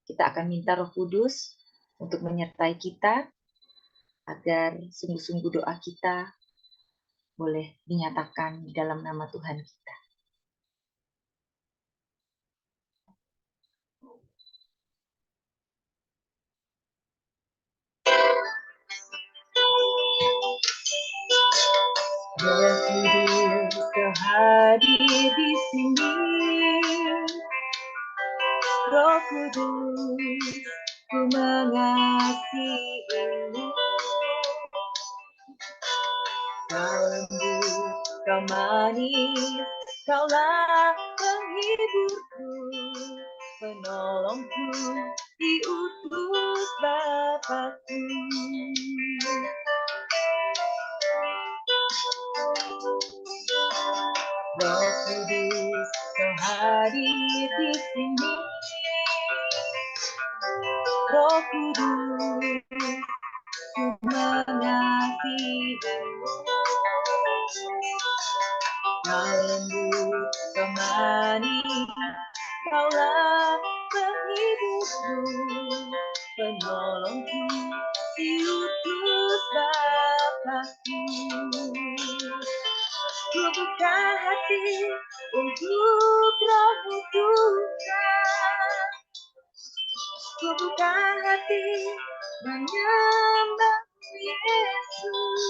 Kita akan minta Roh Kudus untuk menyertai kita agar sungguh-sungguh doa kita boleh dinyatakan di dalam nama Tuhan kita. Roh Kudus, Kau hadir di sini. Roh Kudus, Ku mengasihimu. Kau lembut, Kau manis, Kaulah penghiburku, penolongku, diutus Bapakku. Roh Kudus, Kau hadir di sini. Roh Kudus, Ku mengasihimu. Kau lembut, Kau manis, Kaulah penghiburku, penolongku, hati untuk Roh-Mu Tuhan. Ku buka hati menyembah Yesus.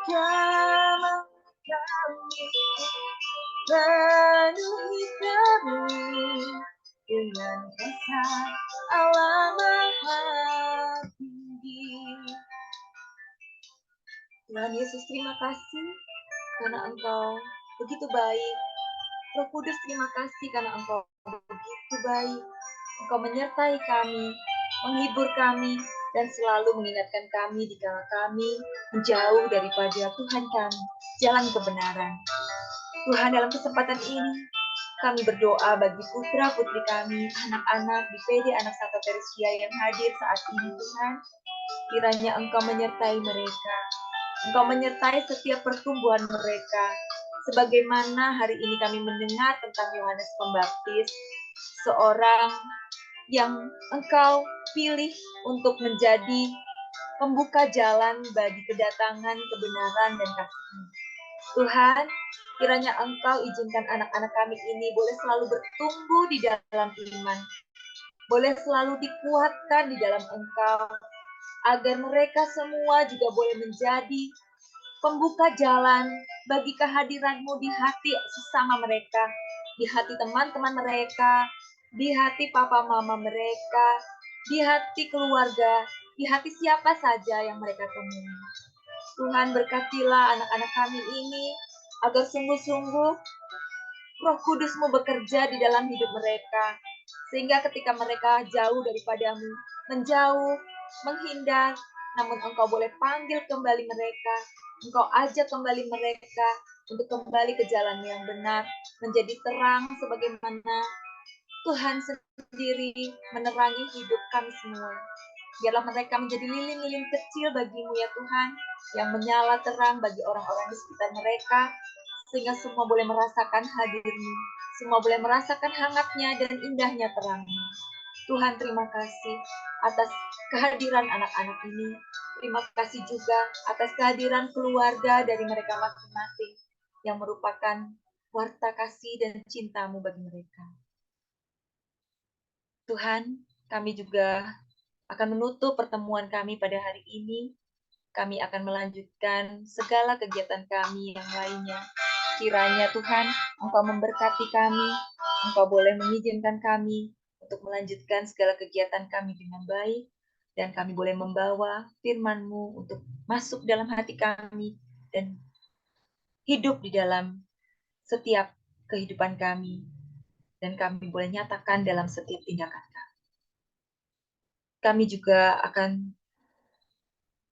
Jamah kami, penuhi kami dengan kasih Allah Maha Tinggi. Tuhan Yesus, terima kasih karena Engkau begitu baik. Roh Kudus, terima kasih karena Engkau begitu baik. Engkau menyertai kami, menghibur kami, dan selalu mengingatkan kami dikala kami menjauh daripada Tuhan kami, jalan kebenaran. Tuhan, dalam kesempatan ini, kami berdoa bagi putra-putri kami, anak-anak di PD Anak Santa Teresia yang hadir saat ini, Tuhan. Kiranya Engkau menyertai mereka. Engkau menyertai setiap pertumbuhan mereka. Sebagaimana hari ini kami mendengar tentang Yohanes Pembaptis, seorang yang Engkau pilih untuk menjadi pembuka jalan bagi kedatangan kebenaran dan kasih-Mu. Tuhan, kiranya Engkau izinkan anak-anak kami ini boleh selalu bertumbuh di dalam iman, boleh selalu dikuatkan di dalam Engkau, agar mereka semua juga boleh menjadi pembuka jalan bagi kehadiran-Mu di hati sesama mereka, di hati teman-teman mereka, di hati papa mama mereka, di hati keluarga, di hati siapa saja yang mereka temui. Tuhan, berkatilah anak-anak kami ini agar sungguh-sungguh Roh Kudus-Mu bekerja di dalam hidup mereka, sehingga ketika mereka jauh daripada-Mu, menjauh, menghindar, namun Engkau boleh panggil kembali mereka, Engkau ajak kembali mereka untuk kembali ke jalan yang benar, menjadi terang sebagaimana Tuhan sendiri menerangi hidup kami semua. Biarlah mereka menjadi lilin-lilin kecil bagi-Mu ya Tuhan, yang menyala terang bagi orang-orang di sekitar mereka, sehingga semua boleh merasakan hadir-Mu, semua boleh merasakan hangatnya dan indahnya terang-Mu. Tuhan, terima kasih atas kehadiran anak-anak ini. Terima kasih juga atas kehadiran keluarga dari mereka masing-masing, yang merupakan warta kasih dan cinta-Mu bagi mereka. Tuhan, kami juga akan menutup pertemuan kami pada hari ini. Kami akan melanjutkan segala kegiatan kami yang lainnya. Kiranya Tuhan, Engkau memberkati kami, Engkau boleh mengizinkan kami untuk melanjutkan segala kegiatan kami dengan baik, dan kami boleh membawa firman-Mu untuk masuk dalam hati kami dan hidup di dalam setiap kehidupan kami, dan kami boleh nyatakan dalam setiap tindakan kami. Kami juga akan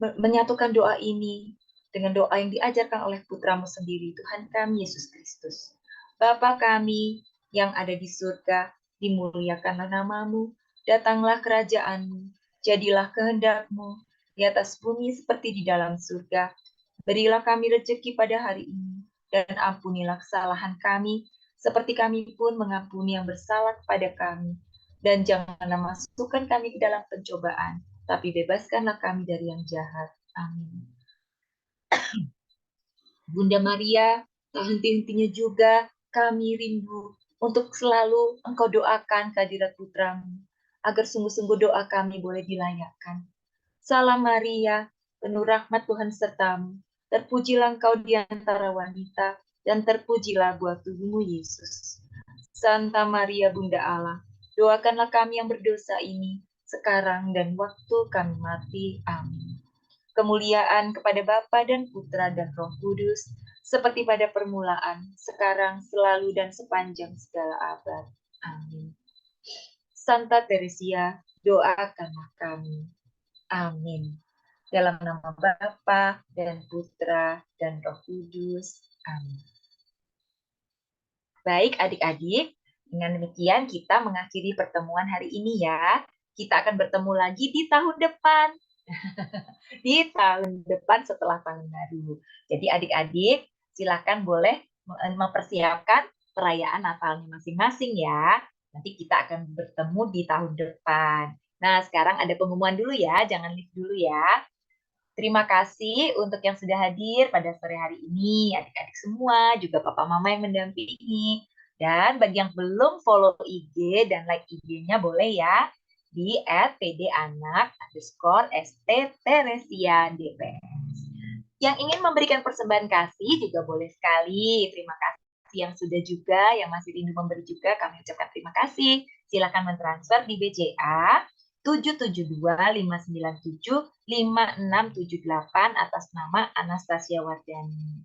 menyatukan doa ini dengan doa yang diajarkan oleh Putra-Mu sendiri, Tuhan kami Yesus Kristus. Bapa kami yang ada di surga, dimuliakanlah nama-Mu, datanglah kerajaan-Mu, jadilah kehendak-Mu di atas bumi seperti di dalam surga. Berilah kami rejeki pada hari ini, dan ampunilah kesalahan kami, seperti kami pun mengampuni yang bersalah kepada kami. Dan janganlah masukkan kami ke dalam pencobaan, tapi bebaskanlah kami dari yang jahat. Amin. Bunda Maria, tak henti-hentinya juga kami rindu untuk selalu Engkau doakan kehadirat Putra-Mu, agar sungguh-sungguh doa kami boleh dilayakkan. Salam Maria, penuh rahmat Tuhan serta-Mu, terpujilah Engkau di antara wanita, dan terpujilah buah tubuh-Mu Yesus. Santa Maria Bunda Allah, doakanlah kami yang berdosa ini, sekarang dan waktu kami mati. Amin. Kemuliaan kepada Bapa dan Putra dan Roh Kudus, seperti pada permulaan, sekarang, selalu, dan sepanjang segala abad. Amin. Santa Teresia, doakanlah kami. Amin. Dalam nama Bapa dan Putra dan Roh Kudus. Amin. Baik adik-adik, dengan demikian kita mengakhiri pertemuan hari ini ya. Kita akan bertemu lagi di tahun depan. Di tahun depan setelah tahun baru. Jadi adik-adik silakan boleh mempersiapkan perayaan Natalnya masing-masing ya. Nanti kita akan bertemu di tahun depan. Nah sekarang ada pengumuman dulu ya, jangan leave dulu ya. Terima kasih untuk yang sudah hadir pada sore hari ini, adik-adik semua, juga papa mama yang mendampingi. Dan bagi yang belum follow IG dan like IG-nya boleh ya di @pdanak_ST_Teresian_DPS. Yang ingin memberikan persembahan kasih juga boleh sekali. Terima kasih yang sudah juga, yang masih rindu memberi juga, kami ucapkan terima kasih. Silakan mentransfer di BCA 772-597-5678 atas nama Anastasia Wardani.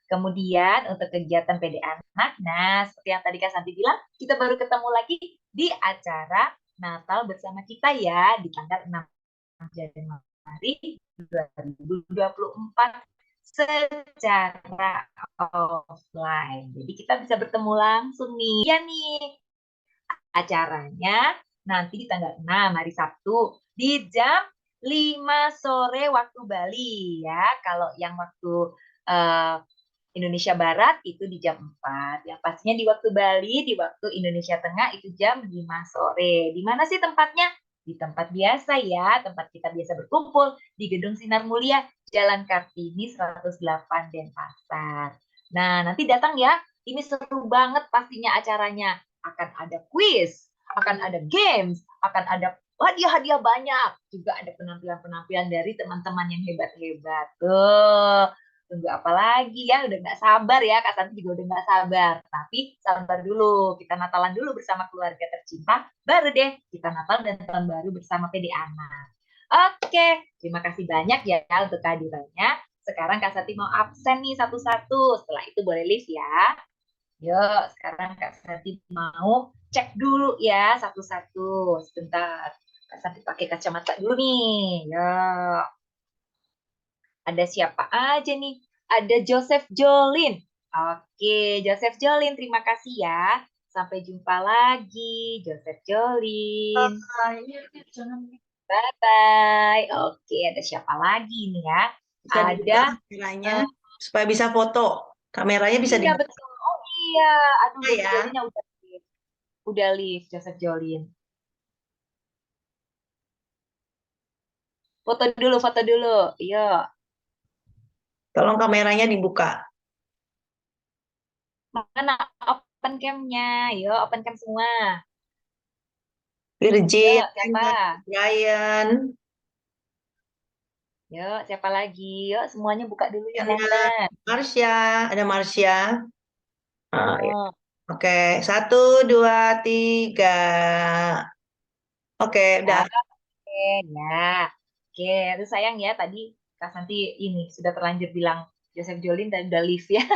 Kemudian untuk kegiatan PD Anak, nah seperti yang tadi Kak Santi bilang, kita baru ketemu lagi di acara Natal bersama kita ya, di tanggal 6 Januari 2024 secara offline. Jadi kita bisa bertemu langsung nih. Ya nih, acaranya nanti di tanggal 6 hari Sabtu di jam 5 sore waktu Bali ya. Kalau yang waktu Indonesia Barat itu di jam 4. Yang pastinya di waktu Bali, di waktu Indonesia Tengah itu jam 5 sore. Di mana sih tempatnya? Di tempat biasa ya, tempat kita biasa berkumpul di Gedung Sinar Mulia, Jalan Kartini 108 Denpasar. Nah, nanti datang ya. Ini seru banget pastinya acaranya. Akan ada quiz, akan ada games, akan ada hadiah-hadiah banyak. Juga ada penampilan-penampilan dari teman-teman yang hebat-hebat. Tuh, tunggu apa lagi ya? Udah nggak sabar ya, Kak Santi juga udah nggak sabar. Tapi sabar dulu, kita Natalan dulu bersama keluarga tercinta. Baru deh kita Natal dan Tahun Baru bersama PD Anak. Oke, terima kasih banyak ya untuk kehadirannya. Sekarang Kak Santi mau absen nih satu-satu. Setelah itu boleh live ya. Yuk, sekarang Kak Santi mau cek dulu ya satu-satu. Sebentar, Kak Santi pakai kacamata dulu nih. Yuk. Ada siapa aja nih? Ada Joseph Jolin. Oke, Joseph Jolin, terima kasih ya. Sampai jumpa lagi, Joseph Jolin. Bye-bye. Oke, ada siapa lagi nih ya? Bisa dibuka kameranya supaya bisa foto. Kameranya bisa Iya, dibuka. betul. Oh iya, aduh, Iya ya. Jolinnya udah live. Udah live, Joseph Jolin. Foto dulu. Yuk. Tolong kameranya dibuka. Mana open cam-nya? Yuk, open cam semua. Virgin, Yuk, siapa? Ryan, Yuk, siapa lagi? Yuk, semuanya buka dulu yuk, ada Nathan. Marsha, ada Marsha. Ah, ya. Oh, Oke, 1, 2, 3. Oke, udah. oke, ya. Oke, itu sayang ya tadi Kak Santi ini sudah terlanjur bilang Joseph Jolin dan udah live ya.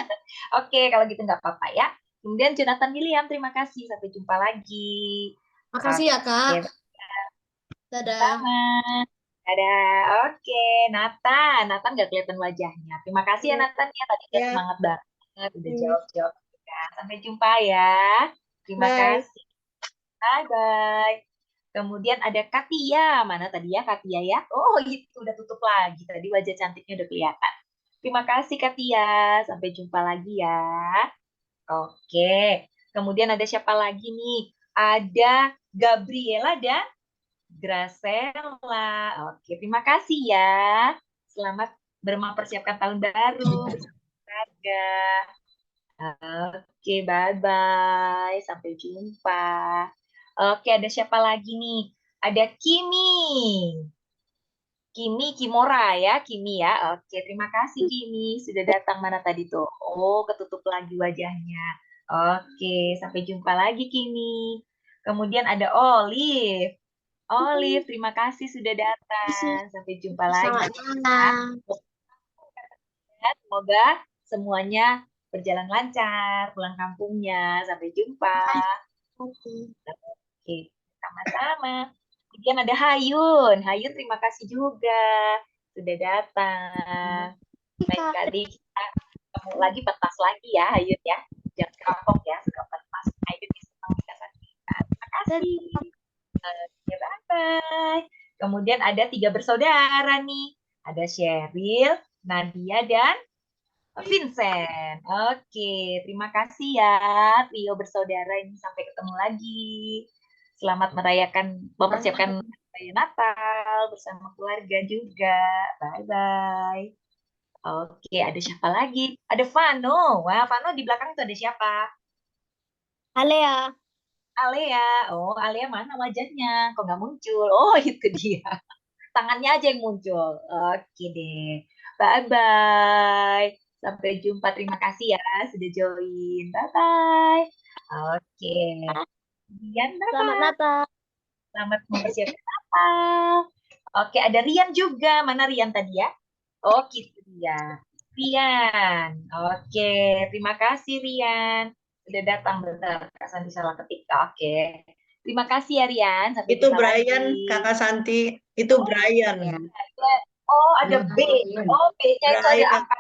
Oke, kalau gitu nggak apa-apa ya. Kemudian Jonathan William, terima kasih. Sampai jumpa lagi. Makasih ya, Kak. Oke, Dadah. sama. Dadah. Oke, Nathan nggak kelihatan wajahnya. Terima kasih ya Nathan ya, tadi udah Ya. semangat banget, udah jawab-jawab. Sampai jumpa ya. Terima Bye. kasih. Bye-bye. Kemudian ada Katia. Mana tadi ya Katia ya? Oh, itu udah tutup lagi. Tadi wajah cantiknya udah kelihatan. Terima kasih Katia. Sampai jumpa lagi ya. Oke. Kemudian ada siapa lagi nih? Ada Gabriela dan Gracella. Oke, terima kasih ya. Selamat mempersiapkan tahun baru bersama keluarga. Oke, bye-bye. Sampai jumpa. Oke, ada siapa lagi nih? Ada Kimora ya, Kimi ya. Oke, terima kasih Kimi. Sudah datang mana tadi tuh? Oh, ketutup lagi wajahnya. Oke, sampai jumpa lagi Kimi. Kemudian ada Olive. Olive, terima kasih sudah datang. Sampai jumpa lagi. Semoga semuanya berjalan lancar, pulang kampungnya. Sampai jumpa. Oke, sama-sama. Kemudian ada Hayun. Hayun, terima kasih juga sudah datang. Lain kali kita ketemu lagi, pentas lagi ya, Hayun ya. Jangan kapok ya, suka pentas. Hayun senang dikasih kita. Terima kasih. Oke, bye-bye. Kemudian ada 3 bersaudara nih. Ada Sheryl, Nadia, dan Vincent. Oke, terima kasih ya trio bersaudara ini. Sampai ketemu lagi. Selamat mempersiapkan Raya Natal bersama keluarga juga. Bye-bye. Oke, ada siapa lagi? Ada Vano. Wah, Vano di belakang itu ada siapa? Alea. Alea. Oh, Alea mana wajahnya? Kok nggak muncul? Oh, itu dia. Tangannya aja yang muncul. Oke deh. Bye-bye. Sampai jumpa. Terima kasih ya sudah join. Bye-bye. Oke. Rian, Selamat bye-bye. Natal. Selamat mempersiapkan Natal. Oke, ada Rian juga. Mana Rian tadi ya? Oh, gitu dia. Rian. Oke, terima kasih Rian. Sudah datang bentar. Kak Santi salah ketik. Oke. Terima kasih ya Rian. Sampai Itu jumpa Brian, lagi. Kakak Santi. Itu Brian. Ya. Oh, ada B. Oh, B-nya itu ada Brian. angka.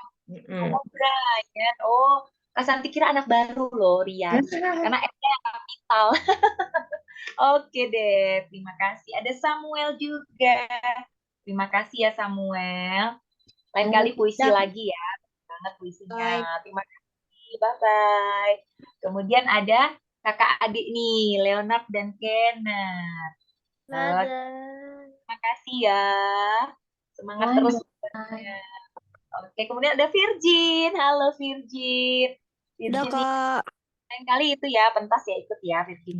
Oh, Brian. Oh, Kak Santi kira anak baru loh, Rian. Karena M-nya yang kapital. Oke deh, terima kasih. Ada Samuel juga. Terima kasih ya Samuel. Lain kali puisi lagi ya. Banget puisinya. Terima kasih. Bye-bye. Kemudian ada kakak adik nih, Leonard dan Kenneth. Terima kasih ya. Semangat terus. Oke, kemudian ada Virgin. Halo Virgin. Virgin Kak. lain kali itu ya, pentas ya ikut ya Virgin.